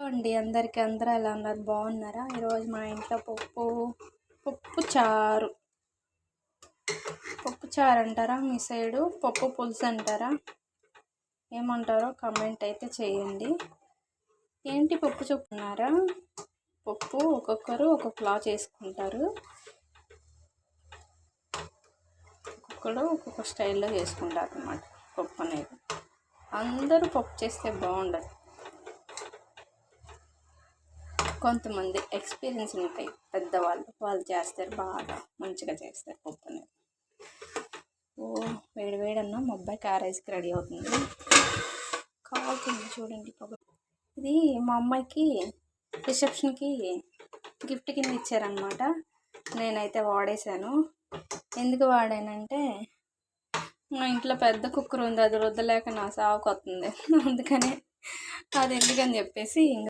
అండి అందరికీ అందరూ ఎలా ఉన్నారు? బాగున్నారా? ఈరోజు మా ఇంట్లో పప్పు చారు. పప్పు చారు అంటారా మీ సైడు? పప్పు పులుసు అంటారా? ఏమంటారో కామెంట్ అయితే చేయండి. ఏంటి పప్పు చెప్పున్నారా? పప్పు ఒక్కొక్కరు ఒక్కొక్కలా చేసుకుంటారు, ఒక్కొక్కరు ఒక్కొక్క స్టైల్లో చేసుకుంటారు అన్నమాట. పప్పు అనేది అందరూ పప్పు చేస్తే బాగుండదు. కొంతమంది ఎక్స్పీరియన్స్ ఉంటాయి వాళ్ళు చేస్తారు, బాగా మంచిగా చేస్తారు పప్పు అనేది. వేడి వేడి అన్న మా అబ్బాయి క్యారేజ్కి రెడీ అవుతుంది. కావాల్సింది చూడండి. ఇది మా అమ్మాయికి రిసెప్షన్కి గిఫ్ట్ కింద ఇచ్చారనమాట. నేనైతే వాడేశాను. ఎందుకు వాడానంటే మా ఇంట్లో పెద్ద కుక్కర్ ఉంది, అది రుద్దలేక నా సావుకు వస్తుంది. అందుకనే అది ఎందుకని చెప్పేసి